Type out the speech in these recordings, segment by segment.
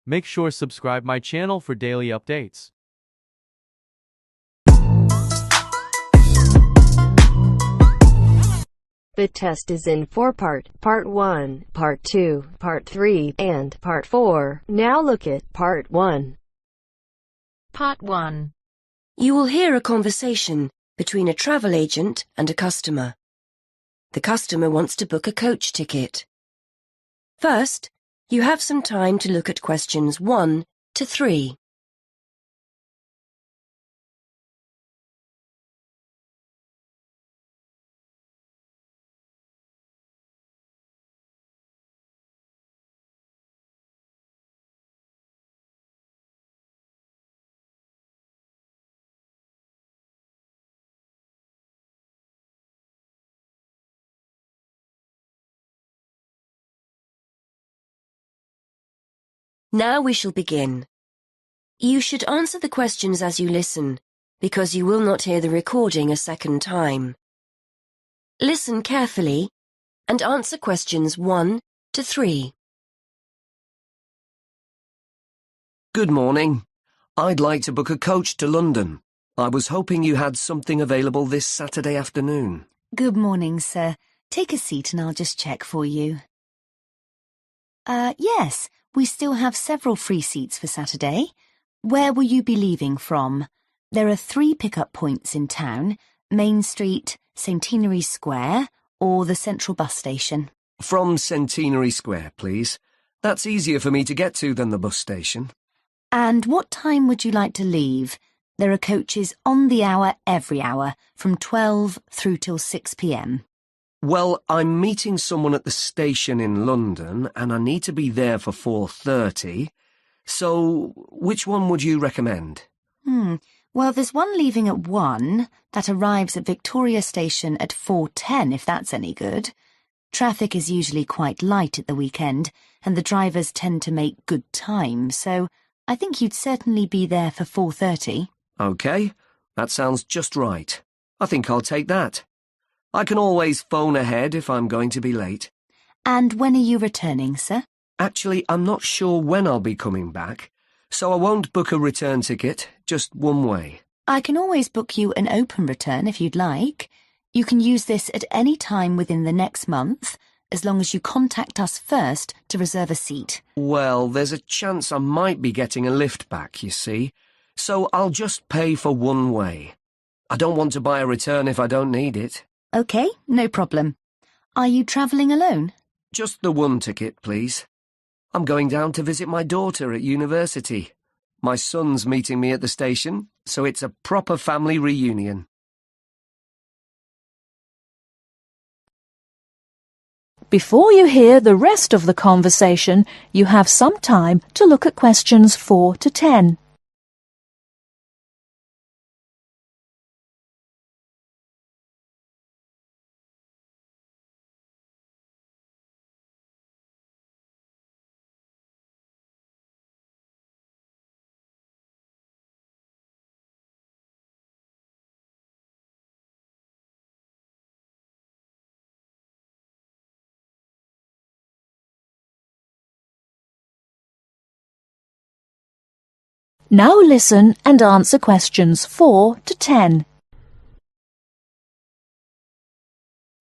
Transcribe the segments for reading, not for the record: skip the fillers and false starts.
Make sure subscribe my channel for daily updates. The test is in 4-part, Part 1, Part 2, Part 3, and Part 4. Now look at Part 1. Part 1. You will hear a conversation between a travel agent and a customer. The customer wants to book a coach ticket. First, you have some time to look at questions 1 to 3. Now we shall begin. You should answer the questions as you listen, because you will not hear the recording a second time. Listen carefully and answer questions 1 to 3. Good morning. I'd like to book a coach to London. I was hoping you had something available this Saturday afternoon. Good morning, sir. Take a seat and I'll just check for you. Yes, we still have several free seats for Saturday. Where will you be leaving from? There are 3 pickup points in town: Main Street, Centenary Square, or the Central Bus Station. From Centenary Square, please. That's easier for me to get to than the bus station. And what time would you like to leave? There are coaches on the hour every hour, from 12 through till 6 p.m. Well, I'm meeting someone at the station in London, and I need to be there for 4:30. So, which one would you recommend? Well, there's one leaving at 1 that arrives at Victoria Station at 4:10, if that's any good. Traffic is usually quite light at the weekend, and the drivers tend to make good time, so I think you'd certainly be there for 4:30. OK, that sounds just right. I think I'll take that. I can always phone ahead if I'm going to be late. And when are you returning, sir? Actually, I'm not sure when I'll be coming back, so I won't book a return ticket, just one way. I can always book you an open return if you'd like. You can use this at any time within the next month, as long as you contact us first to reserve a seat. Well, there's a chance I might be getting a lift back, you see, so I'll just pay for one way. I don't want to buy a return if I don't need it. OK, no problem. Are you travelling alone? Just the one ticket, please. I'm going down to visit my daughter at university. My son's meeting me at the station, so it's a proper family reunion. Before you hear the rest of the conversation, you have some time to look at questions 4 to 10. Now listen and answer questions 4 to 10.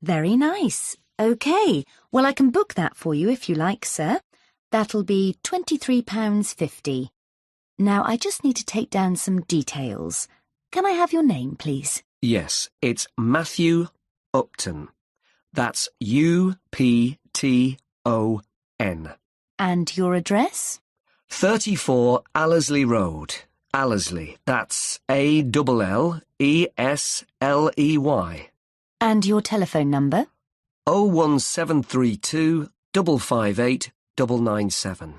Very nice. OK, well, I can book that for you if you like, sir. That'll be £23.50. Now, I just need to take down some details. Can I have your name, please? Yes, it's Matthew Upton. That's Upton. And your address? 34 Allesley Road. Allesley, that's Allesley. And your telephone number? 01732 558 997.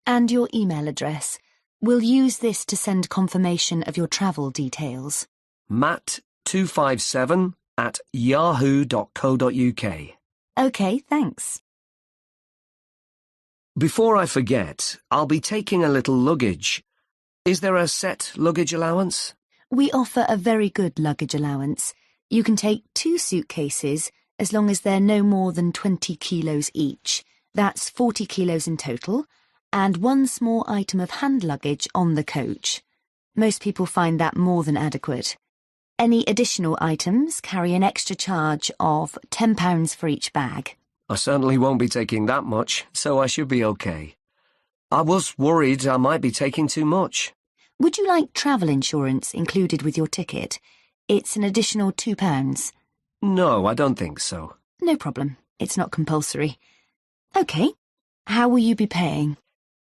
And your email address? We'll use this to send confirmation of your travel details. matt257@yahoo.co.uk. OK, thanks. Before I forget, I'll be taking a little luggage. Is there a set luggage allowance? We offer a very good luggage allowance. You can take 2 suitcases as long as they're no more than 20 kilos each. That's 40 kilos in total. and one small item of hand luggage on the coach. Most people find that more than adequate. Any additional items carry an extra charge of £10 for each bag. I certainly won't be taking that much, so I should be okay. I was worried I might be taking too much. Would you like travel insurance included with your ticket? It's an additional £2. No, I don't think so. No problem. It's not compulsory. OK. How will you be paying?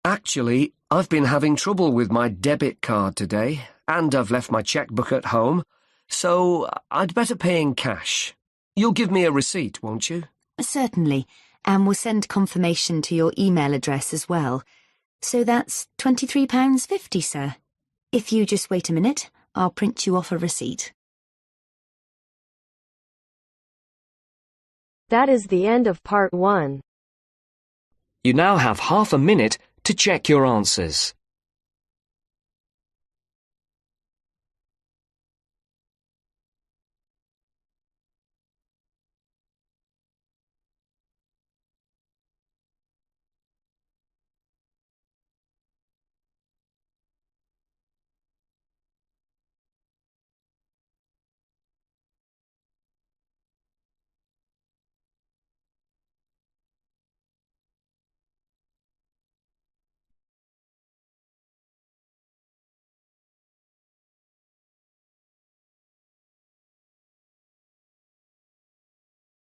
Actually, I've been having trouble with my debit card today, and I've left my checkbook at home, so I'd better pay in cash. You'll give me a receipt, won't you? Certainly, and we'll send confirmation to your email address as well. So that's £23.50, sir. If you just wait a minute, I'll print you off a receipt. That is the end of part 1. You now have half a minute to check your answers.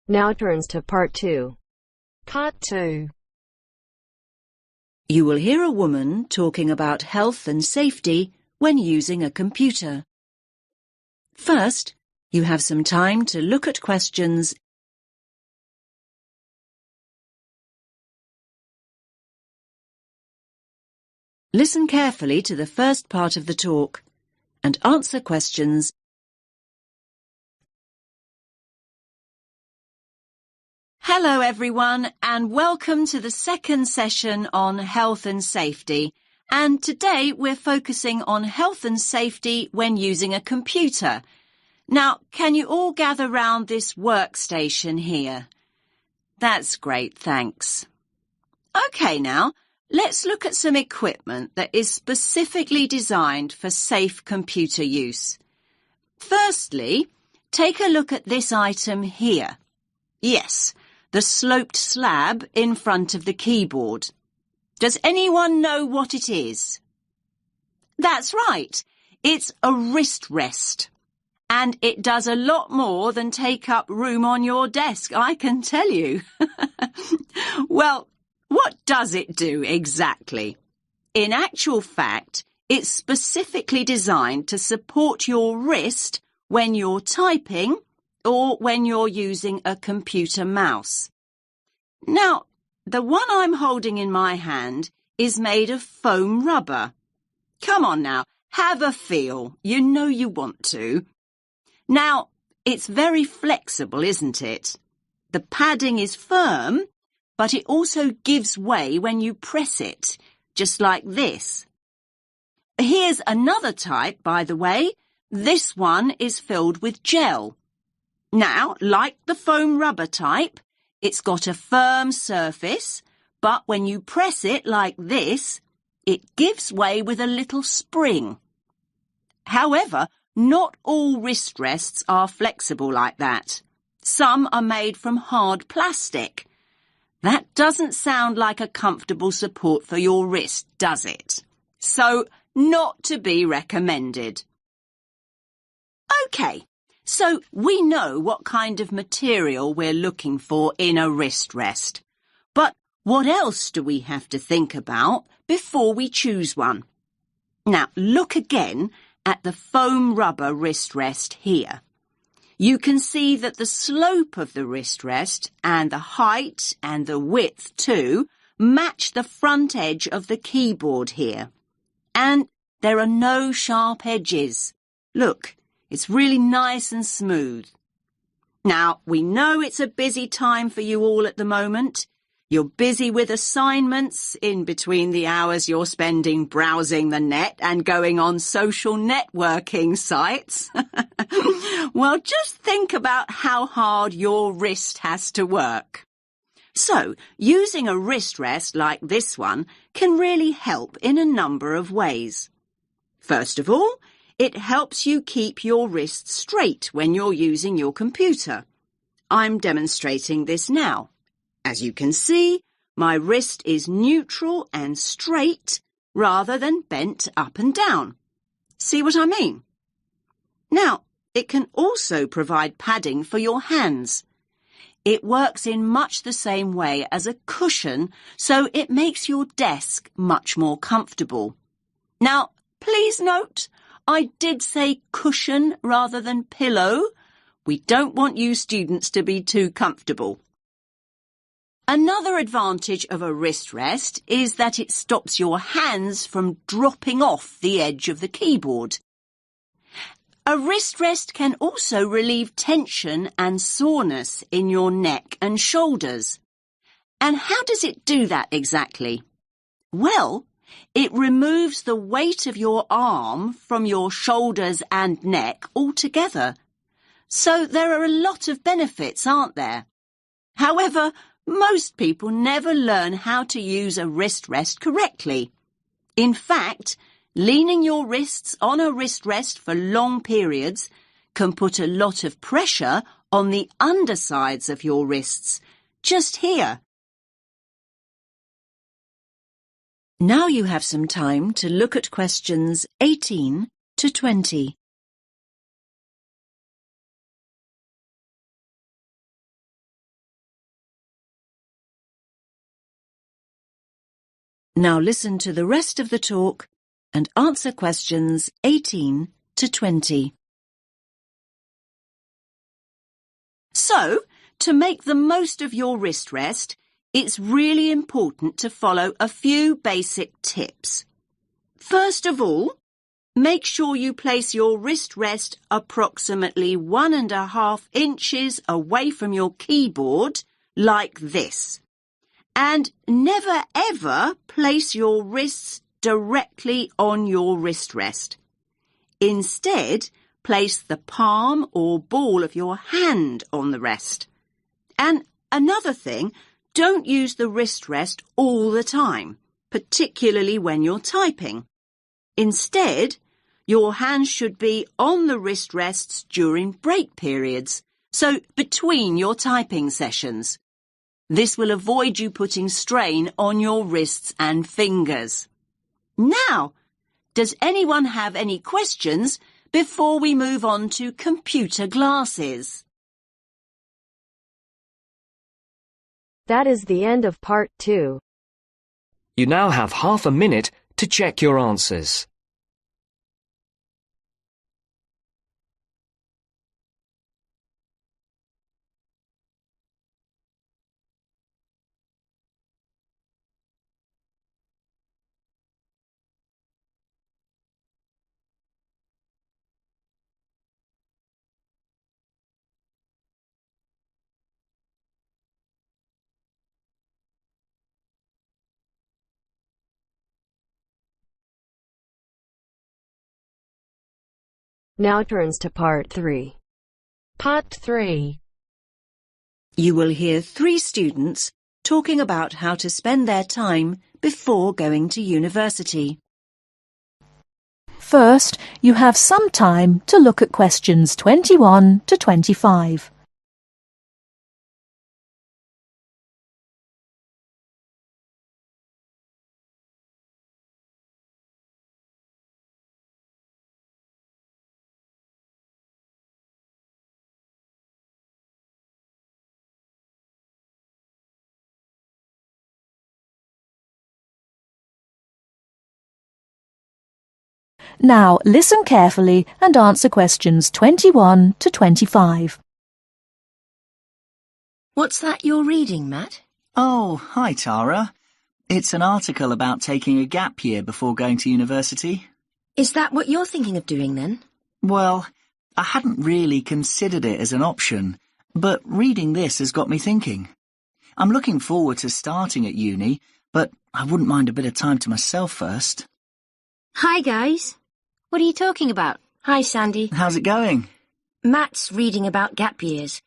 Now turns to part 2. Part 2. You will hear a woman talking about health and safety when using a computer. First, you have some time to look at questions. Listen carefully to the first part of the talk and answer questions. Hello everyone, and welcome to the second session on health and safety. And today we're focusing on health and safety when using a computer. Now, can you all gather round this workstation here? That's great, thanks. Okay, now, let's look at some equipment that is specifically designed for safe computer use. Firstly, take a look at this item here. Yes, the sloped slab in front of the keyboard. Does anyone know what it is? That's right, it's a wrist rest. And it does a lot more than take up room on your desk, I can tell you. Well, what does it do exactly? In actual fact, it's specifically designed to support your wrist when you're typing or when you're using a computer mouse. Now, the one I'm holding in my hand is made of foam rubber. Come on now, have a feel. You know you want to. Now, it's very flexible, isn't it? The padding is firm, but it also gives way when you press it, just like this. Here's another type, by the way. This one is filled with gel. Now, like the foam rubber type, it's got a firm surface, but when you press it like this, it gives way with a little spring. However, not all wrist rests are flexible like that. Some are made from hard plastic. That doesn't sound like a comfortable support for your wrist, does it? So, not to be recommended. OK, so we know what kind of material we're looking for in a wrist rest. But what else do we have to think about before we choose one? Now, look again at the foam rubber wrist rest here. You can see that the slope of the wrist rest and the height and the width too match the front edge of the keyboard here. And there are no sharp edges. Look, it's really nice and smooth. Now, we know it's a busy time for you all at the moment. You're busy with assignments in between the hours you're spending browsing the net and going on social networking sites. Well, just think about how hard your wrist has to work. So, using a wrist rest like this one can really help in a number of ways. First of all, it helps you keep your wrists straight when you're using your computer. I'm demonstrating this now. As you can see, my wrist is neutral and straight rather than bent up and down. See what I mean? Now, it can also provide padding for your hands. It works in much the same way as a cushion, so it makes your desk much more comfortable. Now, please note, I did say cushion rather than pillow. We don't want you students to be too comfortable. Another advantage of a wrist rest is that it stops your hands from dropping off the edge of the keyboard. A wrist rest can also relieve tension and soreness in your neck and shoulders. And how does it do that exactly? Well, it removes the weight of your arm from your shoulders and neck altogether. So there are a lot of benefits, aren't there? However, most people never learn how to use a wrist rest correctly. In fact, leaning your wrists on a wrist rest for long periods can put a lot of pressure on the undersides of your wrists, just here. Now you have some time to look at questions 18 to 20. Now listen to the rest of the talk and answer questions 18 to 20. So, to make the most of your wrist rest, it's really important to follow a few basic tips. First of all, make sure you place your wrist rest approximately 1.5 inches away from your keyboard, like this. And never ever place your wrists directly on your wrist rest. Instead, place the palm or ball of your hand on the rest. And another thing, don't use the wrist rest all the time, particularly when you're typing. Instead, your hands should be on the wrist rests during break periods, so between your typing sessions. This will avoid you putting strain on your wrists and fingers. Now, does anyone have any questions before we move on to computer glasses? That is the end of part 2. You now have half a minute to check your answers. Now turns to part 3. Part 3. You will hear 3 students talking about how to spend their time before going to university. First, you have some time to look at questions 21 to 25. Now listen carefully and answer questions 21 to 25. What's that you're reading, Matt? Oh, hi, Tara. It's an article about taking a gap year before going to university. Is that what you're thinking of doing then? Well, I hadn't really considered it as an option, but reading this has got me thinking. I'm looking forward to starting at uni, but I wouldn't mind a bit of time to myself first. Hi, guys. What are you talking about? Hi, Sandy. How's it going? Matt's reading about gap years.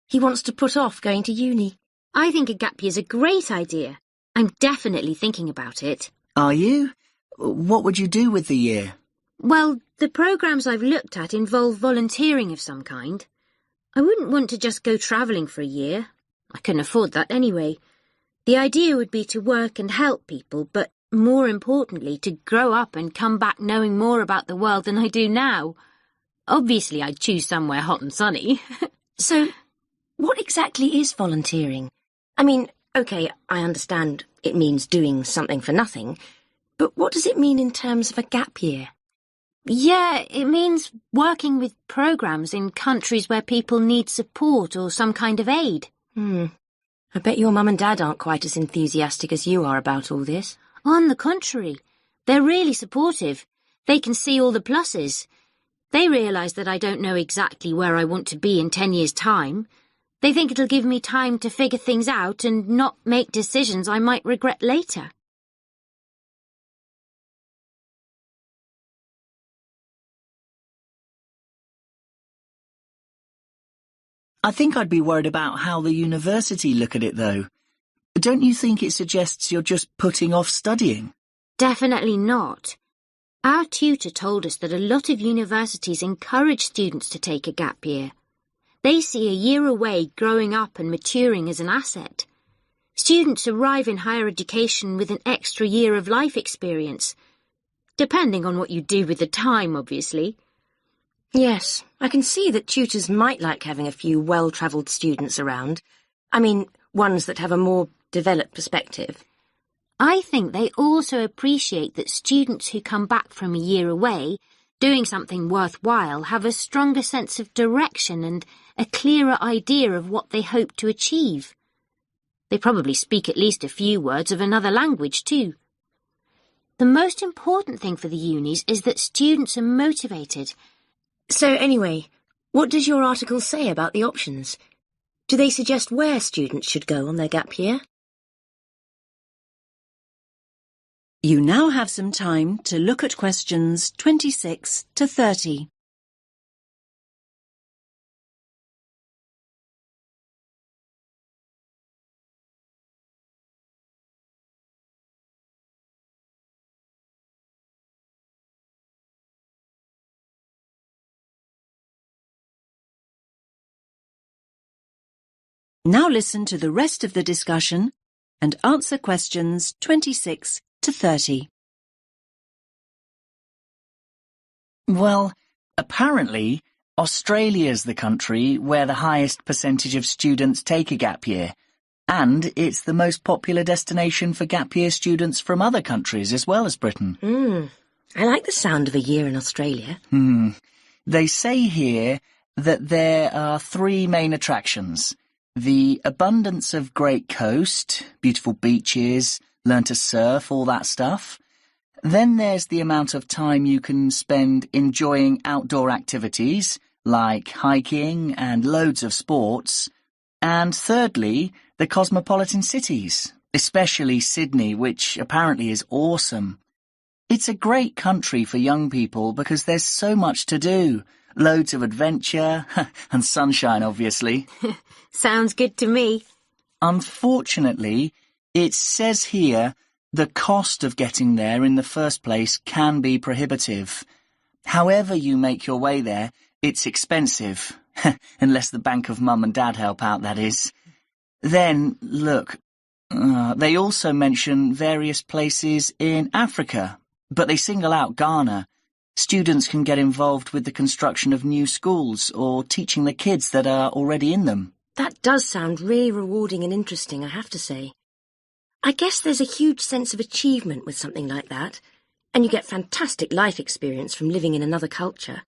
He wants to put off going to uni. I think a gap year's a great idea. I'm definitely thinking about it. Are you? What would you do with the year? Well, the programmes I've looked at involve volunteering of some kind. I wouldn't want to just go travelling for a year. I couldn't afford that anyway. The idea would be to work and help people, but more importantly, to grow up and come back knowing more about the world than I do now. Obviously, I'd choose somewhere hot and sunny. So, what exactly is volunteering? I mean, OK, I understand it means doing something for nothing, but what does it mean in terms of a gap year? Yeah, it means working with programmes in countries where people need support or some kind of aid. I bet your mum and dad aren't quite as enthusiastic as you are about all this. On the contrary, they're really supportive. They can see all the pluses. They realise that I don't know exactly where I want to be in 10 years' time. They think it'll give me time to figure things out and not make decisions I might regret later. I think I'd be worried about how the university look at it, though. Don't you think it suggests you're just putting off studying? Definitely not. Our tutor told us that a lot of universities encourage students to take a gap year. They see a year away growing up and maturing as an asset. Students arrive in higher education with an extra year of life experience, depending on what you do with the time, obviously. Yes, I can see that tutors might like having a few well-travelled students around. I mean, ones that have a more developed perspective. I think they also appreciate that students who come back from a year away, doing something worthwhile, have a stronger sense of direction and a clearer idea of what they hope to achieve. They probably speak at least a few words of another language too. The most important thing for the unis is that students are motivated. So anyway, what does your article say about the options? Do they suggest where students should go on their gap year? You now have some time to look at questions 26 to 30. Now listen to the rest of the discussion and answer questions 26 to 30. Well, apparently, Australia's the country where the highest percentage of students take a gap year, and it's the most popular destination for gap year students from other countries as well as Britain. I like the sound of a year in Australia. They say here that there are 3 main attractions. The abundance of great coast, beautiful beaches, learn to surf, all that stuff. Then there's the amount of time you can spend enjoying outdoor activities, like hiking and loads of sports. And thirdly, the cosmopolitan cities, especially Sydney, which apparently is awesome. It's a great country for young people because there's so much to do. Loads of adventure, and sunshine, obviously. Sounds good to me. Unfortunately, it says here the cost of getting there in the first place can be prohibitive. However you make your way there, it's expensive. Unless the bank of mum and dad help out, that is. Then, look, they also mention various places in Africa, but they single out Ghana. Students can get involved with the construction of new schools or teaching the kids that are already in them. That does sound really rewarding and interesting, I have to say. I guess there's a huge sense of achievement with something like that, and you get fantastic life experience from living in another culture.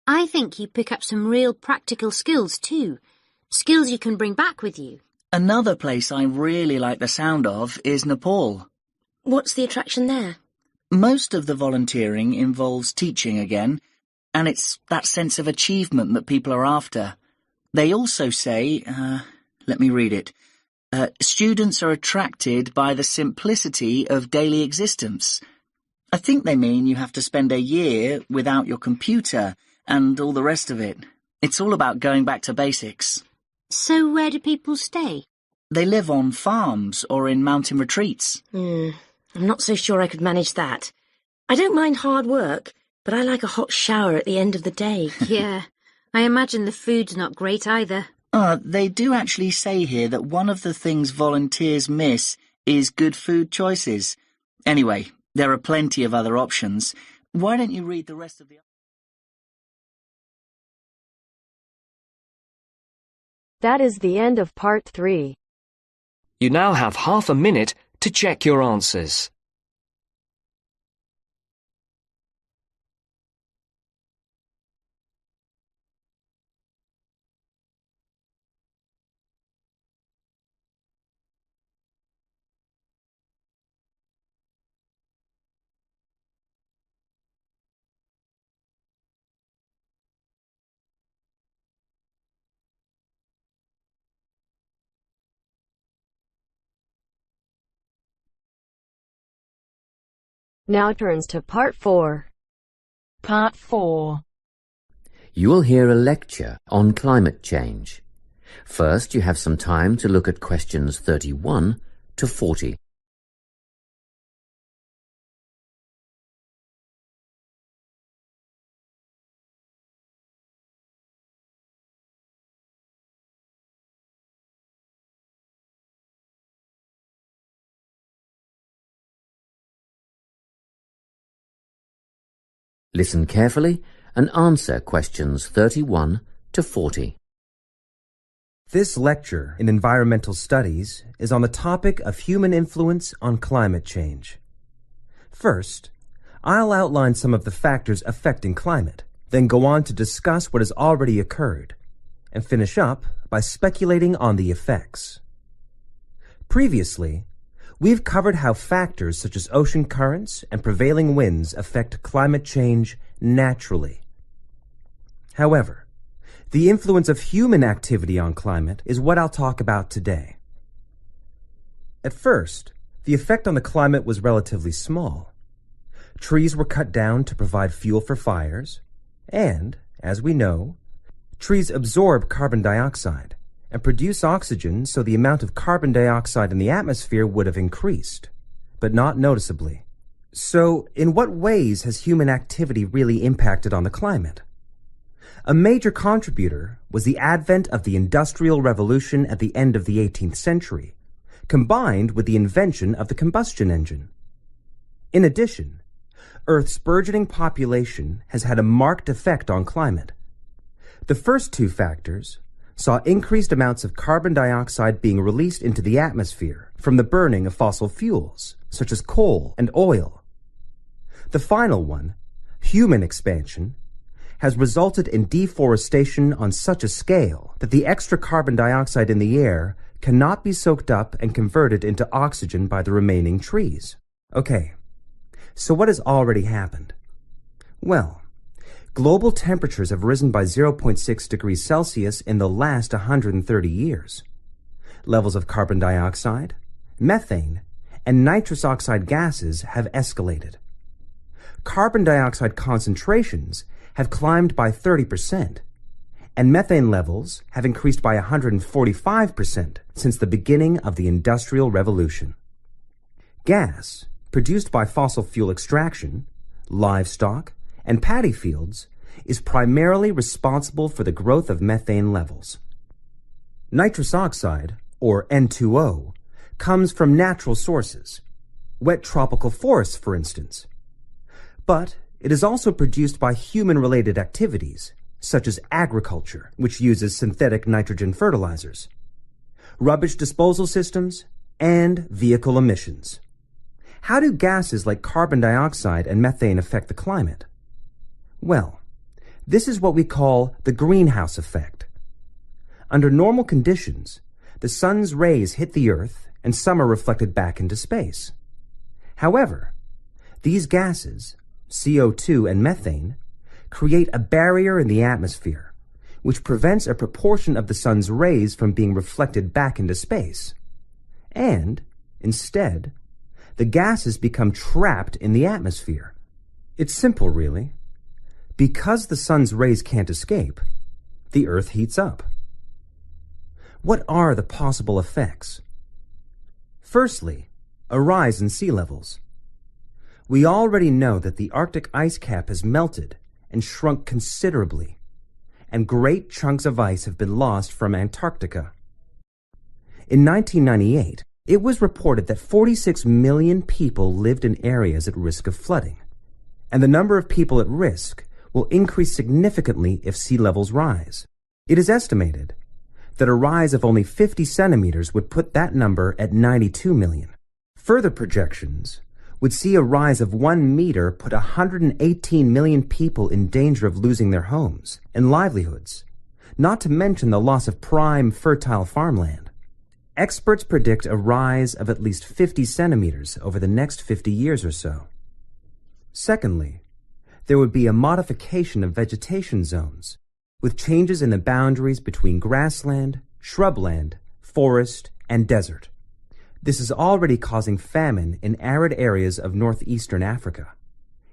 I think you pick up some real practical skills too. Skills you can bring back with you. Another place I really like the sound of is Nepal. What's the attraction there? Most of the volunteering involves teaching again, and it's that sense of achievement that people are after. They also say, let me read it, students are attracted by the simplicity of daily existence. I think they mean you have to spend a year without your computer and all the rest of it. It's all about going back to basics. So where do people stay? They live on farms or in mountain retreats. I'm not so sure I could manage that. I don't mind hard work, but I like a hot shower at the end of the day. Yeah, I imagine the food's not great either. They do actually say here that one of the things volunteers miss is good food choices. Anyway, there are plenty of other options. Why don't you read the rest of the... That is the end of part 3. You now have half a minute to check your answers. Now turns to part 4. Part 4. You will hear a lecture on climate change. First, you have some time to look at questions 31 to 40. Listen carefully and answer questions 31 to 40. This lecture in environmental studies is on the topic of human influence on climate change. First, I'll outline some of the factors affecting climate, then go on to discuss what has already occurred, and finish up by speculating on the effects. Previously, we've covered how factors such as ocean currents and prevailing winds affect climate change naturally. However, the influence of human activity on climate is what I'll talk about today. At first, the effect on the climate was relatively small. Trees were cut down to provide fuel for fires, and, as we know, trees absorb carbon dioxide and produce oxygen, so the amount of carbon dioxide in the atmosphere would have increased, but not noticeably. So, in what ways has human activity really impacted on the climate? A major contributor was the advent of the Industrial Revolution at the end of the 18th century, combined with the invention of the combustion engine. In addition, Earth's burgeoning population has had a marked effect on climate. The first two factors saw increased amounts of carbon dioxide being released into the atmosphere from the burning of fossil fuels, such as coal and oil. The final one, human expansion, has resulted in deforestation on such a scale that the extra carbon dioxide in the air cannot be soaked up and converted into oxygen by the remaining trees. Okay, so what has already happened? Well, global temperatures have risen by 0.6 degrees Celsius in the last 130 years. Levels of carbon dioxide, methane, and nitrous oxide gases have escalated. Carbon dioxide concentrations have climbed by 30%, and methane levels have increased by 145% since the beginning of the Industrial Revolution. Gas, produced by fossil fuel extraction, livestock, and paddy fields, is primarily responsible for the growth of methane levels. Nitrous oxide, or N2O, comes from natural sources, wet tropical forests, for instance. But it is also produced by human-related activities, such as agriculture, which uses synthetic nitrogen fertilizers, rubbish disposal systems, and vehicle emissions. How do gases like carbon dioxide and methane affect the climate? Well, this is what we call the greenhouse effect. Under normal conditions, the sun's rays hit the Earth and some are reflected back into space. However, these gases, CO2 and methane, create a barrier in the atmosphere, which prevents a proportion of the sun's rays from being reflected back into space. And, instead, the gases become trapped in the atmosphere. It's simple, really. Because the sun's rays can't escape, the Earth heats up. What are the possible effects? Firstly, a rise in sea levels. We already know that the Arctic ice cap has melted and shrunk considerably, and great chunks of ice have been lost from Antarctica. In 1998, it was reported that 46 million people lived in areas at risk of flooding, and the number of people at risk will increase significantly if sea levels rise. It is estimated that a rise of only 50 centimeters would put that number at 92 million. Further projections would see a rise of 1 meter put 118 million people in danger of losing their homes and livelihoods, not to mention the loss of prime, fertile farmland. Experts predict a rise of at least 50 centimeters over the next 50 years or so. Secondly, there would be a modification of vegetation zones, with changes in the boundaries between grassland, shrubland, forest, and desert. This is already causing famine in arid areas of northeastern Africa,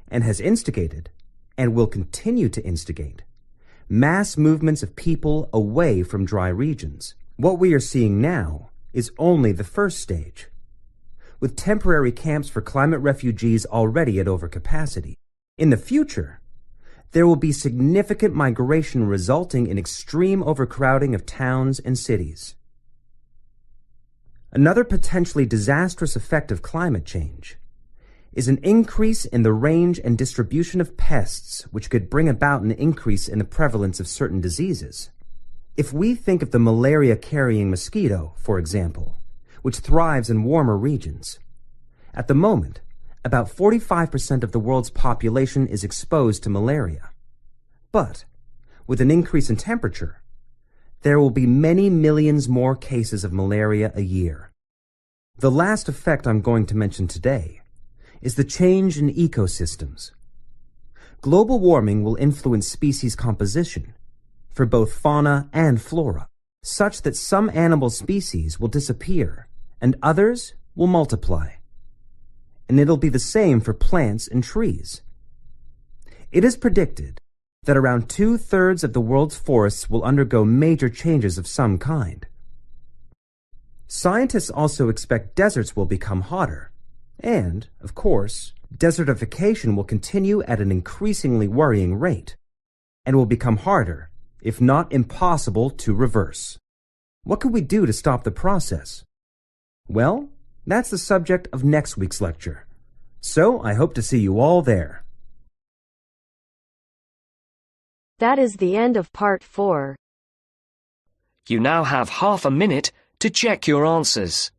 and has instigated, and will continue to instigate, mass movements of people away from dry regions. What we are seeing now is only the first stage, with temporary camps for climate refugees already at overcapacity. In the future, there will be significant migration resulting in extreme overcrowding of towns and cities. Another potentially disastrous effect of climate change is an increase in the range and distribution of pests, which could bring about an increase in the prevalence of certain diseases. If we think of the malaria-carrying mosquito, for example, which thrives in warmer regions, at the moment, about 45% of the world's population is exposed to malaria. But, with an increase in temperature, there will be many millions more cases of malaria a year. The last effect I'm going to mention today is the change in ecosystems. Global warming will influence species composition for both fauna and flora, such that some animal species will disappear and others will multiply. And it'll be the same for plants and trees. It is predicted that around 2/3 of the world's forests will undergo major changes of some kind. Scientists also expect deserts will become hotter, and, of course, desertification will continue at an increasingly worrying rate, and will become harder, if not impossible, to reverse. What can we do to stop the process? Well, that's the subject of next week's lecture. So I hope to see you all there. That is the end of part 4. You now have half a minute to check your answers.